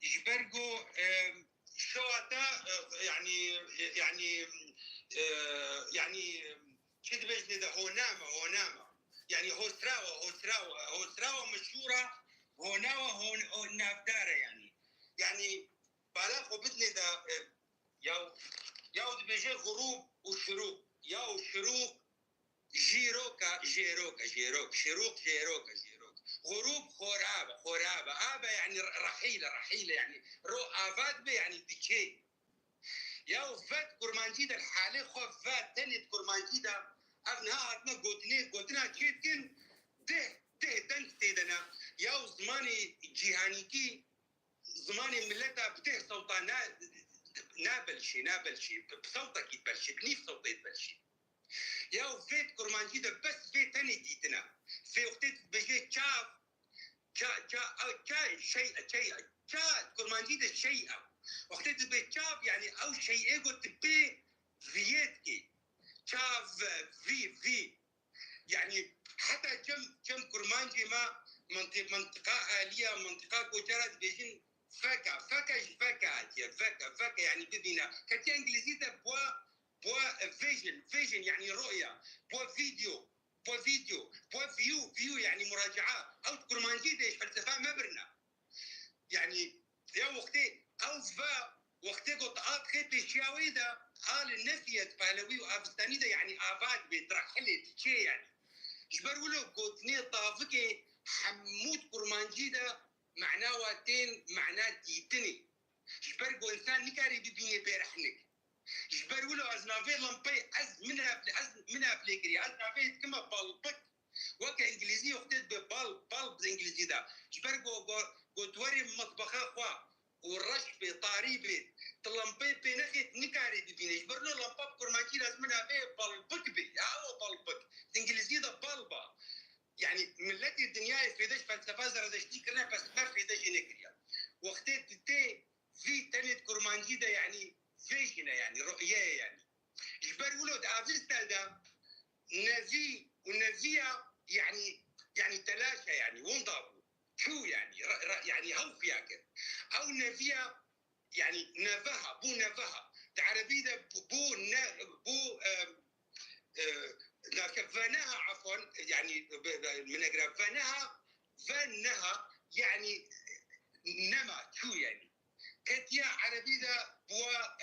جبرجو شو أتا يعني كده بيجني ده هوناما يعني هوسراوة مشهورة هون نافدارة يعني بالاخو بدني ده ياو بيجي غروب وشروق ياو شروق جيروك غروب خورابة آبا يعني رحيلة يعني رو آفات بي يعني ديكي ياو فات كرمانجيدا الحالي خو فات تنت كرمانجيدا أبنها أبنا قوتنا تشيتكن ده دنك تيدنا ياو زماني جيهانيكي زماني ملتا بته صوتا نابلشي بصوتك يتبلشي بنيف صوتي يتبلشي ياو فيت كرمانجيدا بس فيت تاني ديتنا في وقتت بيجي تشاف تشا كرمانجيدا شيء وقتت بيتشاف يعني او شيء ايجو تبي فيتكي تشاف في يعني حتى كم كرمانجي ما منطقة آلية منطقة كوجرات بيجين فكا يعني ببينا كتير انجليزية بوا فيجن يعني رؤية بوا فيديو بوا فيو يعني مراجعات او كرمانجي ديش فلسفة مبرنا يعني يا وقتي او وقتي قلت خيتي شاوي ده قال النفية بهلوي وافستاني ده يعني افاد بيترحلت شيء يعني جبرولو قلتني طافكي حمود كرمانجي ده معناه واتين معناه تيتني جبرقو انسان نكاري ببيني بيرحنك جبرولو ازنافي لمبي منها فليكري ازنافي كما بالبك وكا انجليزي وقتت بالب انجليزي ده جبرقو قلتوري مطبخة خوا ورش بطاري بي تلمبي بينخي نكاري ببيني جبرلو لمباب كرمانجي لازمنا بي بالبك بي او بالبك انجليزي ده بالبا يعني ملتي الدنيا يفيدش فلسفه زردشتي كلها بس ما فيدش نكريا وقتت تي في تنت كرمانجي ده يعني فيجنا يعني رؤيه يعني جبر ولد افستال ده نزي ونزيه يعني تلاشى يعني وانضربوا شو يعني هو فياك او نفيه يعني نفها تعربي ده بو فنها عفوا يعني من اقرا فنها يعني نما شو يعني كتيا عربي ده بوا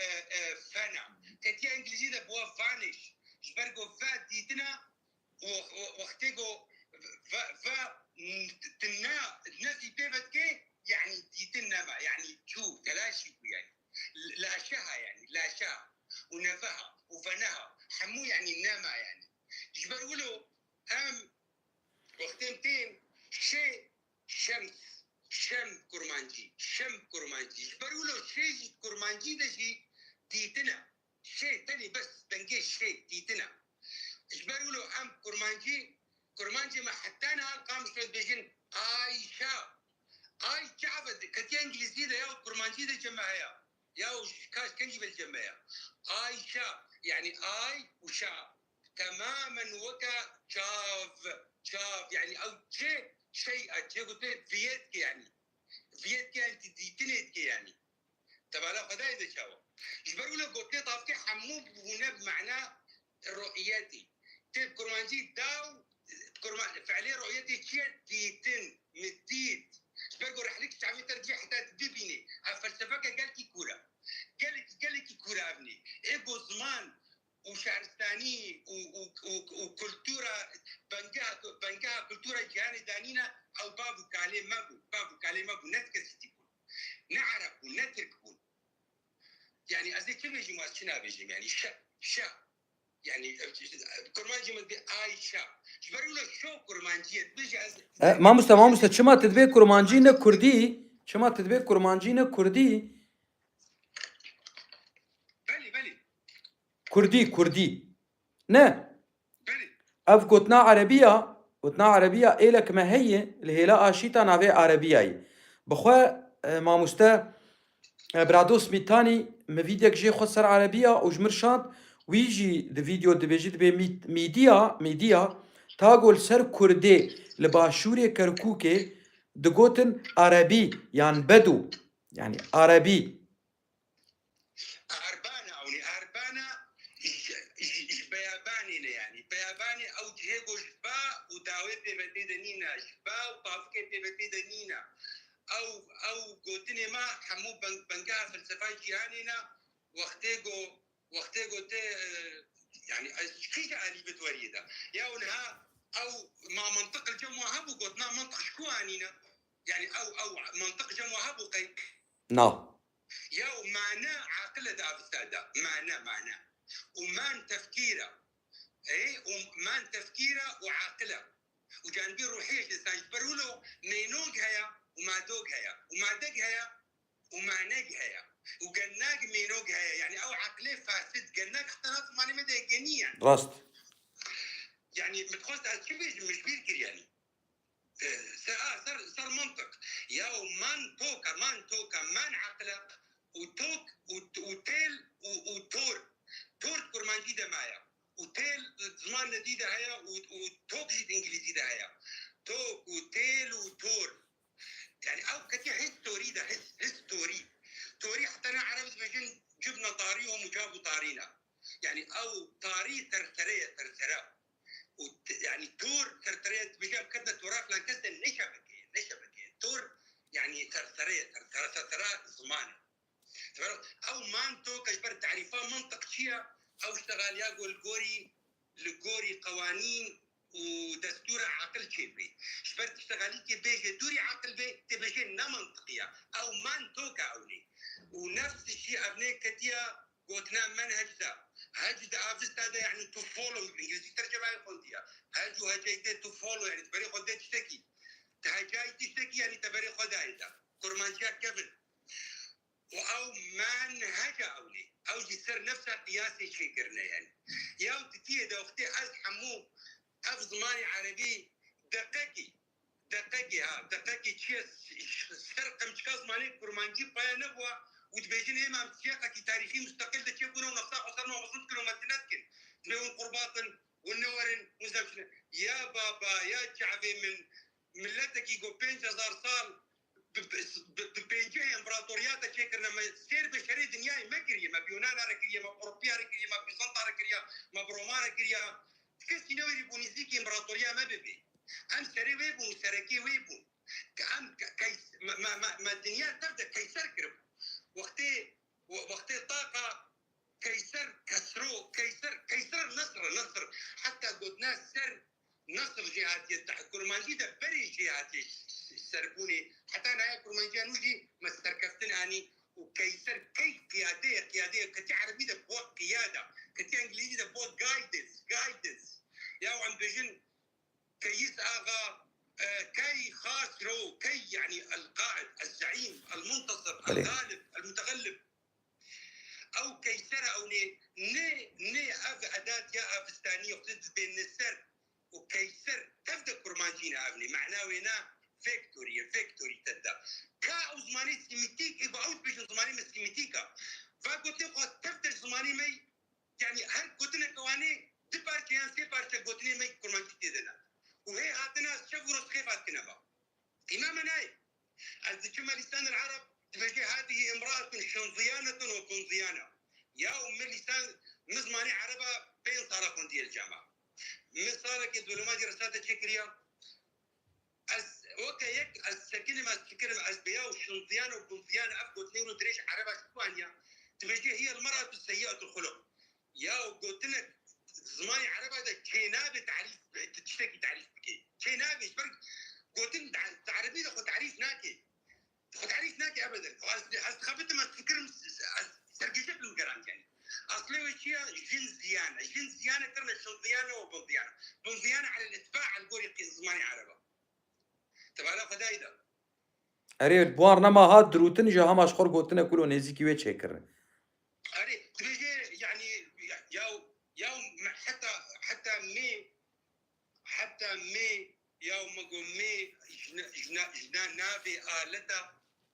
فنا كتيا انجليزي ده بوا فانيش جبرقو فات ديتنا واختيقو تنا ناسي بيبت كي يعني ديتنا ما يعني شو تلاشي يعني لا شها ونفها وفنها حمو يعني نما يعني جبروا له وقتين شم كرمانجي جبروا له شيء كرمانجي ده شيء تيتنا شيء تاني بس تنجيش شيء تيتنا اجبروا له ام كرمانجي ما حتى انا قام شويه بيجن ايشا اي شعب كتير انجليزي ده يا كرمانجي ده جماعه يا كاش كنجي بالجماعه ايشا يعني اي وشا تماما وكا شاف يعني او شيء قلت فيتك يعني فيتك انت ديتنيتك يعني تبع لا فدا اذا شاو يجبروا له قلت طافتي حمو بنب معناه رؤيتي تب كرمانجي داو فعليا رؤيتي كي ديتن مديت يجبروا رح لك تعمل ترجيح حتى تدبيني الفلسفه قال لك كوره قال لك كوره ابني ايجو زمان وشعرستاني وكلتورة بنجاها كلتورة جهاني دانينا او بابو كالي مابو نتكستيكون نعرف ونتركون يعني ازي كلمه جماعه شنا بيجي يعني شا يعني كرمانجي مدي اي شا جبروا له شو كرمانجي بيجي ماموستا چما تدبیر کرمانجی نه کردی چما تدبیر کرمانجی نه کردی بلي كردي نه بلي اف قوتنا عربية إلك ما هي الهلاء شيتا نافي عربية بخوا ماموستا برادو سميتاني ما فيديك جي خسر عربية وجمرشانت ويجي دي فيديو دي بيجي دي ميديا تاقول سر كردي لباشوري كركوكي دقوتن عربي يعني بدو يعني عربي أربانا بياباني يعني بياباني أو جهيجو جبا وداويت بديدنينا جبا وطافكت بديدنينا أو قوتني ما حمو بنقاها فلسفة جيهانينا وقتيجو تي يعني كيش علي بتوريدا يا ونها أو ما منطق الجمع هبو قوتنا منطق شكوانينا يعني أو منطق جمع هبو قيك نا يا معنى عاقله دا استاذ معنى ومان تفكيره ومان تفكيره وعاقله وجانبي روحيه انسان يجبروا له مينوق هيا وما دوق هيا وما دق هيا وما نق هيا وقناق مينوق هيا يعني او عقليه فاسد قناق حتى ناس ماني مدى قنيا راست يعني متخوص على شبه مش بيركر يعني صار منطق يا مان توكا مان عقله وتوك وتيل وتور كرمانجي ده معايا وتيل زمان جديدة هيا وتوك جديد انجليزي ده هيا توك وتيل وتور يعني او كتير هيستوري ده هيستوري توري حتى انا عرفت بجن جبنا طاريهم وجابوا طارينا يعني او طاري ترتريه يعني تور ترتريه بجاب كذا تراك لان كذا نشبكه تور يعني ترتريه زمان او مانتو كجبر تعريفه منطق شيء او اشتغال ياقول لقوري قوانين ودستور عقل شيبي شبر تشتغالي كي بيجي دوري عقل بي تبيجي منطقيه او مانتو كاولي ونفس الشيء ابني كتيا قلنا منهج ذا هاج افست هذا يعني تو فولو بالانجليزي ترجمه يقولها هاجو هاجيت تو فولو يعني تبري خد تشتكي تهاجاي تشتكي يعني تبري خد هيدا كرمانجا كيفن او منهج اولي او جسر نفسها قياسي شي قرنا يعني يا وتتيه ده اختي حمو اف زماني عربي دقيقي تشيس سرقه مش زماني كرمانجي بايا نبوه وتبيجين هي مع سياقه تاريخي مستقل ده تشوفونه ونفسها وصلنا وصلت كلهم متنسكن تبيون قرباطن والنورن وزبشنا يا بابا يا شعبي من ملتك يقول 5000 سال بينجي امبراطوريات شكرنا ما سير بشري دنياي ما كريه ما بيونان ركريه ما اوروبيا ركريه ما بيزنطه ركريه ما بروما ركريه كسي نوري بونيزيكي امبراطوريا ما بيبي ام سري ويبون سركي ويبون كأم كيس ما الدنيا تبدا كيسر كرب وقتي طاقه كيسر كسرو كيسر نصر حتى قلنا سر نصر جهاتي تحت كرمانجي ده بري جهاتي سربوني حتى انا كرمانجي نوجي ما استركفتن اني وكيسر كي قياديه كتي عربي ده بوق قياده كتي انجليزي ده بوق جايدنس يا وعم بيجن كيس اغا كي خاسرو كي يعني القائد الزعيم المنتصر الغالب المتغلب او كيسر او ني اف اداه يا افستانيه وقت اوت بيش زماني مسيميتيكا فقلت له تفتش زماني مي يعني هر قلت لك قوانين دي بارتيان سي بارتي قلت لي مي كرمان تدنا وهي هاتنا شفروا خيفات كنبا امام ناي الذكمة لسان العرب تبجي هذه امرأة شنظيانة وكنظيانة يا أم لسان مزماني عربة بين صاركم دي الجامعة مثالك الظلمات رسالة شكرية اوكي يك الكلمة كلمة أزبياء وشنظيانة وكنظيانة أفقد لي ودريش عربة شكوانيا تبجي هي المرأة السيئة الخلق يا قلت لك زماني عربة ده كينابي تعريف تشتكي تعريف بكي كينابي فرق قلت لك تعريفي ده تعريف ناكي تعريف ناكي ابدا خبت ما تفكر سرقشت القران يعني اصلي وشيا جن زيانه كرنا شنطيانه وبنضيانه بنضيانه على الاتباع القوري زماني عربه تبع لا فدايده اري بوار نما هاد دروتن جا هماش خور قوتنا كلو نزيكي وي تشكر اري تبيجي يعني يوم حتى مي يوم مي جنا نافي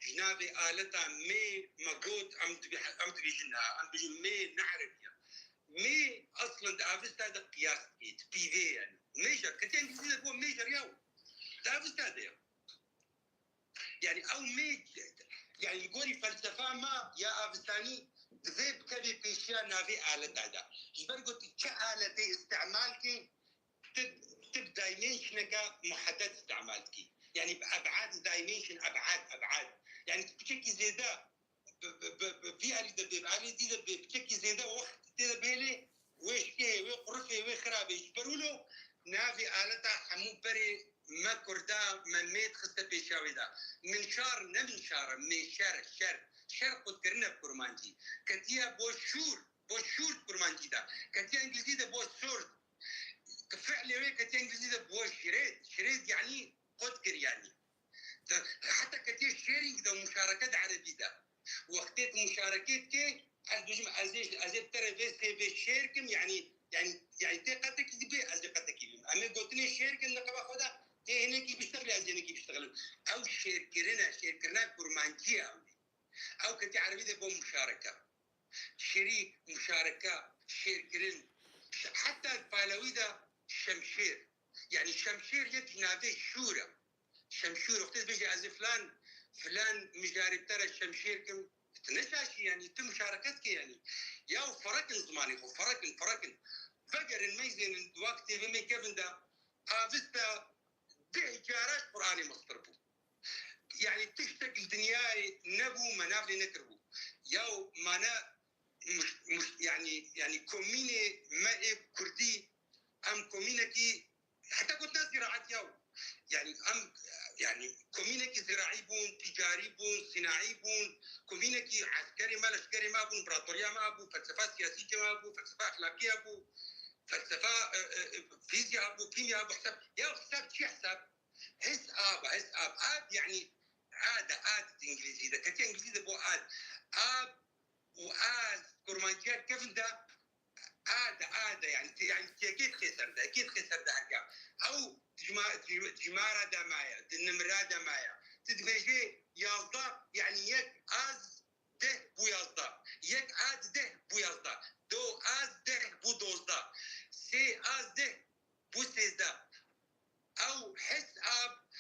جنابي آلتا مي مقود عم تبي جنها عم تبي مي نعرف مي اصلا دافست هذا قياس بي في يعني ميجر كنت انجليزي هو ميجر ياو دافست هذا يعني او مي يعني يقولي فلسفه ما يا افستاني ذيب كذي بيشيا نافي آلة هذا جبر قلت كآلة استعمالك تب دايمنشنك محدد استعمالك يعني بابعاد دايمنشن ابعاد يعني بشكل زي ده في علي دبيب علي دي دبيب بشكل زي ده وقت دي دبيلي ويش كي وقرفي وخرابي يجبروا له نافي آلتا حمو بري ما كردا ما ميت خسته بيشاوي ده من شار نمن شار من شر قد كرنا بكرمانجي كتيا بوشور كرمانجي ده كتيا انجليزي ده بوشور فعلي وين كتيا انجليزي ده بوشريد يعني قدكر يعني حتى كتير شيرينج ده مشاركات عربي ده وقتت مشاركات كي بجم ازيب ترى في شيركم يعني تقتك دي ازقتك اما قلت لي شيرك النقابه خدا تي هنا كي بيشتغل ازين كي بيشتغل او شيركرنا كرمانجيه او كتي عربي ده مشاركه شريك مشاركه شيركرن حتى البالوي ده شمشير يعني شمشير يتنافي شورى شمشير وقت بيجي ازي فلان مجارب ترى الشمشير كم تنساشي يعني تم مشاركتك يعني يا فرقن زماني هو فرقن فقر الميزين وقت بمي كيفن ده افستا ده جارات قراني مصطربو يعني تشتك الدنيا نبو منابلي نكربو ياو مانا مش يعني كوميني ما كردي ام كومينكي حتى قلت ناس زراعات ياو يعني كومينكي زراعي بون تجاري بون صناعي بون كومينكي عسكري ما لشكري ما بون امبراطوريه ما بو فلسفه سياسيه ما بو فلسفه اخلاقيه بو فلسفه فيزياء بو كيمياء بو حساب يا حساب شي حساب حساب يعني عاد انجليزي ده كتير انجليزي بو اب وآد كرمانجيات كيف ده عادة يعني أكيد خسر ده حاجة أو جمارة ده مايا النمرة ده مايا تدبيجي يازدا يعني يك آز ده بو يازدا يك آد ده بو يازدا دو آز ده بو دوزدا سي آز ده بو سيزدا أو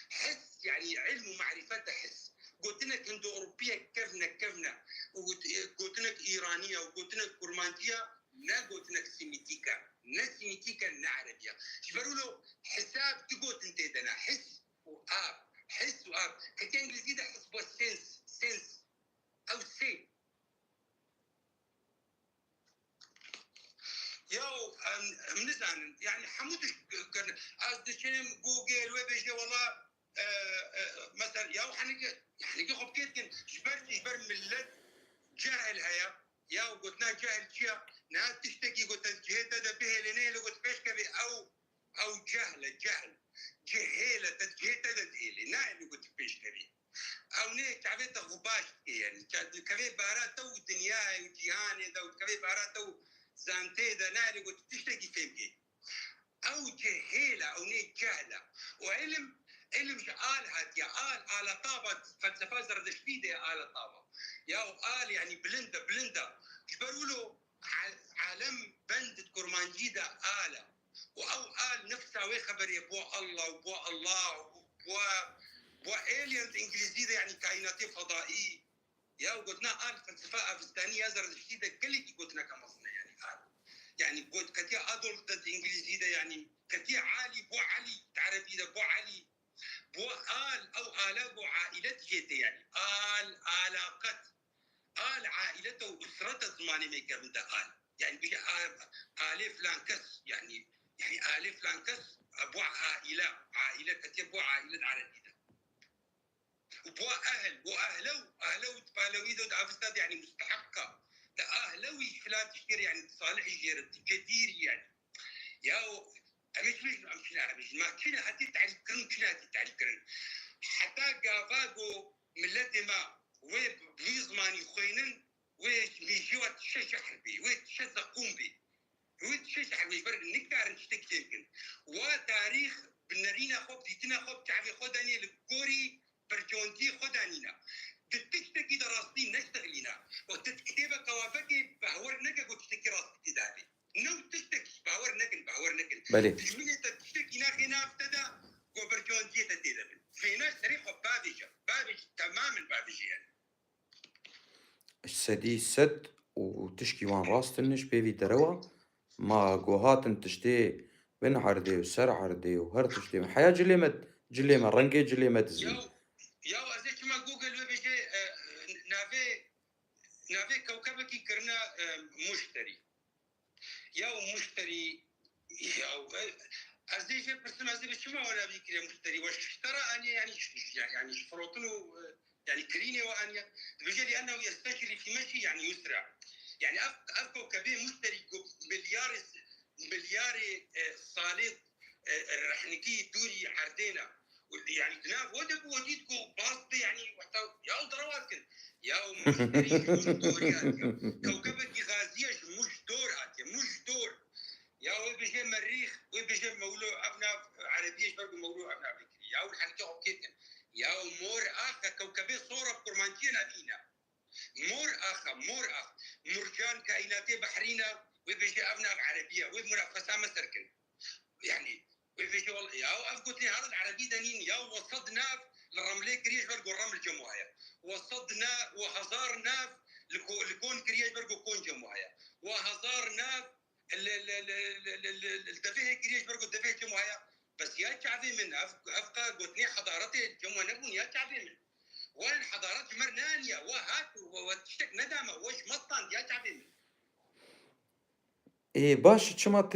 حس يعني علم ومعرفة حس قلت لك هندو أوروبية كيفنا وقلت لك إيرانية وقلت لك كرمانجية لا قلت لك سيميتيكا عربية شبروا له حساب تقول انت دنا حس وآب كتير انجليزي ده حس بو سنس او سي يو منزان يعني حمودش ازدشم جوجل وبيجي والله مثلا يو حنيجي خب كيتكن جبر ملت جاهل هيا يا قلنا جاهل شيا ناس تشتكي قلت الجهة ده به لنيل قلت بيش كبي او جهلة جهيلة تجهة ده دهيلي نايل قلت بيش كبي او ني كعبيت غباش يعني كبي بارات تو دنيا وجهاني ده وكبي بارات تو زانتي ده نايل قلت تشتكي فيمكي او جهيلة او ني جهلة وعلم شقال هات يا آل طابة فلسفة زردشتي ده آل طابة يا آل يعني بلندا جبروا له عالم بند كرمانجيدا آلة وأو آل نفسها وي خبر يبو الله وبو الله وبو إيليانز إنجليزية يعني كائنات فضائية يا وقلنا آل فلسفة أفستانية زرتشتية كل قلنا كمصنع يعني آل يعني قلت كتير أدول ضد إنجليزية يعني كتير عالي بو علي تعرفي ده بو علي بو آل أو آلا بو عائلة جيتي يعني آلاقت آل عائلته وأسرته زماني ما يكمل ده آل يعني بيجي آل فلان كس يعني آل فلان كس أبو عائلة كتير بو عائلة عربية وبو أهلو تبالوي دو أفستاد يعني مستحقة ده أهلوي فلان تشتري يعني صالح يجير جدير يعني يا مش ما كنا حتى تعرف كرن حتى قافاقو ملتي ما وبيزماني خوينن ويجيوا تشجع حربي وتشجع قومبي وتشجع حربي برد نكتار نشتك يمكن وتاريخ بنرينا خوب تيتنا خوب تعبي خداني الكوري برجونتي خدانينا تتشتكي دراستي نشتغلينا وتتكتب كوافكي بهور نكا وتشتكي راستي دابي نو تشتكي بهور نكن بله تجميني تشتكي ناخي نافتدا وبرجونتي تتدابي في ناس تاريخه بابج تماما بابج يعني السدي سد وتشكي وان راستنش بيفي دروا ما قوهاتن تشتي بن عردي وسر عردي وهر تشتي حياة جليمة رنجي جليمة تزين يا أزيك ما جوجل بيجي نافي كوكبك كرنا مشتري يا مشتري يا أزيك بس ما أزيك شو ما ولا بيكري مشتري واشترى أني يعني شفروتنو يعني كريني وأني بيجي لأنه يستشري في مشي يعني يسرع يعني أفكو كبير مشتري مليار صالح رحنكي دوري عردينا يعني تناف ودب وجيتكو باصدي يعني يا درواتكن يا مشتري مش دوريات كوكبك غازية مش دور يا وبيجي مريخ وبيجي مولو أبناء عربية برضو مولو أبناء بكري يا والحنكي عبكتن يا مور آخر كوكبي صورة بكرمانتين أبينا مور أخ مرجان كائنات بحرينا وبيجي أبناء عربية ومنافسة مسركن يعني وبيجي والله يا أفقتني هذا العربي دنين يا وصدنا للرملة كريش برقو الرمل جموعية وصدنا وهزارنا لكون كريش برقو كون جموعية وهزارنا الدفيه كريش برقو الدفيه جموعية بس يا شعبي من أفقا قلتني حضارتي جموع نبون يا شعبي من وين حضارات مرنانيا وهات وتشتك ندامة وش مطن يا شعبي من إيه باش شمات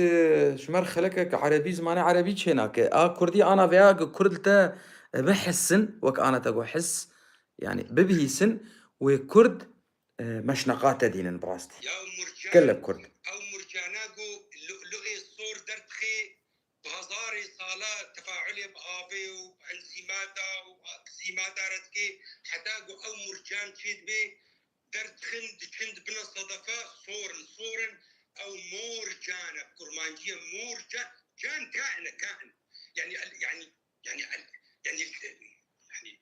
شمر خلقك عربي زماني عربي هناك كردي أنا فيها كرد بحسن وك أنا تقو حس يعني ببهيسن وكرد مشنقات دين براستي يا مرجان كلب كرد أو مرجاناقو لؤي الصور درتخي بهزاري صالة تفاعلي بآبي وانزيماتا وأكزيماتا رتكي حتاقو أو مرجان شيد بي درتخن دكند بنا صدفة صورن أو مورجانة كرمانجية مورجان جان كائن يعني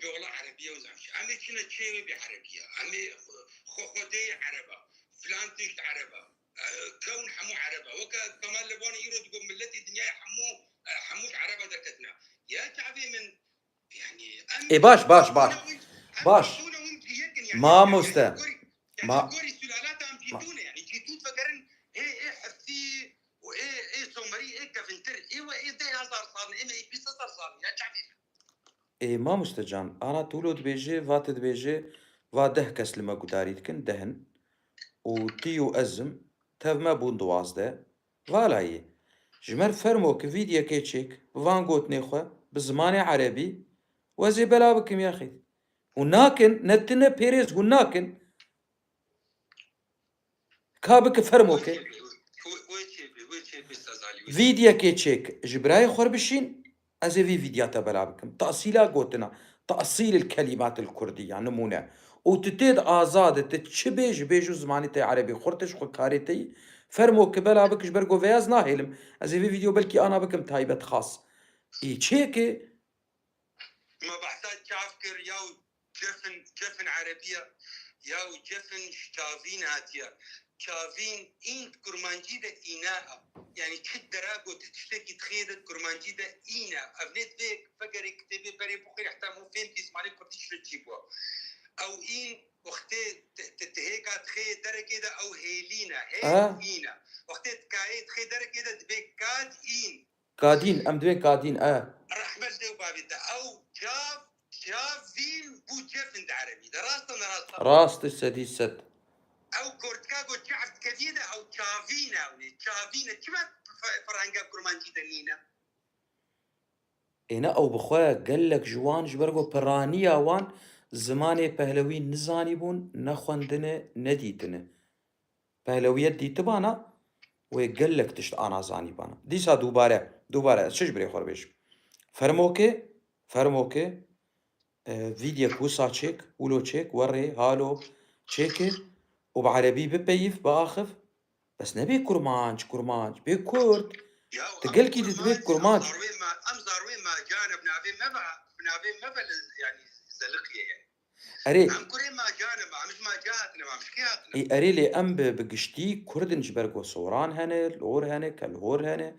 بولا عربية وزعمش أمي كنا تشيوي بعربية أمي خودي عربة فلان تشت عربة كون حمو عربة وكا كمان لبونا يرو تقول ملتي الدنيا حموش عربة دركتنا يا شعبي من يعني إيه باش ما مستا ما الكوري سلالاتهم جيتونا يعني جيتون فكرن ايه حفتي وايه سومري ايه كافنتر ايه ده هزار صار ايه 20 صار يا شعبي إيه ما مستجان أنا تولد بيجي فات بيجي فاده كس لما قداريت كن دهن وتيو أزم تاف ما بون دوازده فالاي جمر فرمو كفيديا كيتشيك فان قوت نيخوا بزماني عربي وزي بلا بكم يا أخي وناكن نتنا بيريز وناكن كابك فرموكي فيديا كيتشيك جبراي خربشين أزي في فيديوهات بلا بكم تأصيلا قوتنا تأصيل الكلمات الكردية نمونة وتتيد آزاد تتشبيج بيجو زماني تي عربي خورتش خو كاريتي فرمو كبلا بك جبرقو فياز ناهلم أزي في فيديو بلكي أنا بكم تايبت خاص إي تشيكي ما بحتاج كافكر ياو جفن عربية ياو جفن شتافين هاتيا شافين إن كرمانجي ده إيناء يعني تشد دراجو تشتكي تخيدت كرمانجي ده إيناء أبنيت بيك فقري كتبي بري بخير حتى مو فين تسمعني كرتيش تجيبوا أو إن وقتي تهيكا تخي درك كده أو هيلينا هيلينا وقتي تكاي تخي درك كده تبيك كاد إن كادين أم دوين كادين رحمة دو بابي ده أو جافين بو جفن عربي ده راسنا راست السديست او كورتكاغو تعرف كذيده او تشافينا او تشافينا كما فرانجا كرمانجي دنينا إنا أو بخوا قال لك جوان جبرقو برانيا وان زماني بهلوي نزاني بون نخوندنه نديتنه بهلويات دي تبانا وقال لك تشت أنا زاني بانا ديسا دوباره شش بري خور بيش فرموكي فيديو كوسا تشيك ولو تشيك وري هالو تشيكي وبعربي ببيف باخف بس نبي كرمانج بي كرد تقل كي تبي كرمانج ام زاروي ما جانب نافي ما يعني زلقيه يعني أري ام كوري ما جانب مش ما جاتنا ما مش كياتنا اي أري لي أم بقشتي كردن جبرقو صوران هنا الأور هنا كالهور هنا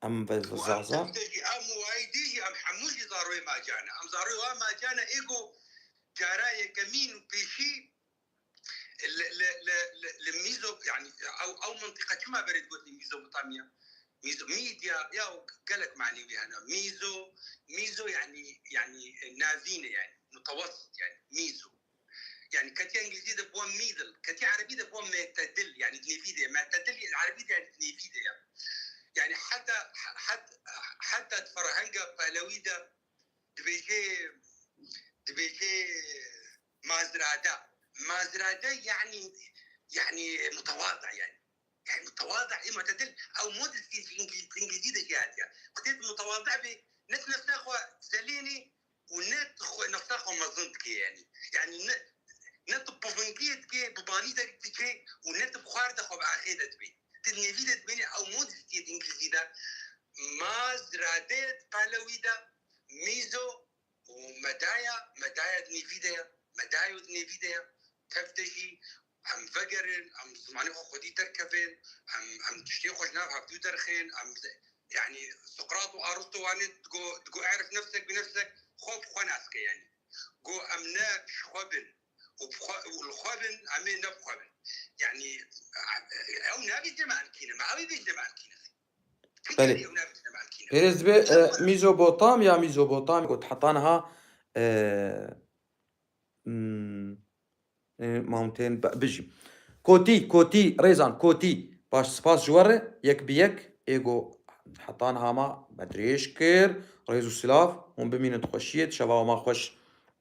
أم بزعزع ام وايدي ام حموشي زاروي ما جانا ام زاروي ما جانا ايجو جارايا كمين بيشي لميزو يعني او منطقه كما بريد قلت ميزوبوتاميا ميزو ميديا يا قالك معني بها انا ميزو يعني نافينه يعني متوسط يعني ميزو يعني كتي انجليزي ده بوان ميدل كتي عربي ده بوان معتدل يعني دنيفيديا معتدل العربي ده يعني دنيفيديا يعني حتى تفرهنجا بهلوي ده دبيجي مازرادا يعني متواضع يعني متواضع ايه معتدل او مودست في انجليزي ده جات يعني قلت متواضع نت نفسخوا زليني ونت نفسخوا مظنتك يعني نت بوفنكيت كي بباني ده كي ونت بخار ده خو باخيده تبي تدني فيدا تبني او مودست في انجليزي ده مازرادا بالوي ده ميزو ومدايا دني فيدا تفتشي ام فقرن ام سمعني خودي تركبن ام تشتي خوشنا هبدو درخين ام يعني سقراط وارسطو واني تقو اعرف نفسك بنفسك خوب خناسك يعني قو امنا شخبن والخبن امين نبخبن يعني او نبي جمال كينا ما ابي بيجمال كينا بلي إيرز بي ميزوبوتاميا قلت حطانها ماونتين بيجي كوتي ريزان كوتي باش سباس جوار يك بيك ايجو حطانها ما مدريش كير ريزو سلاف هم بمين تخشيت شباب ما خوش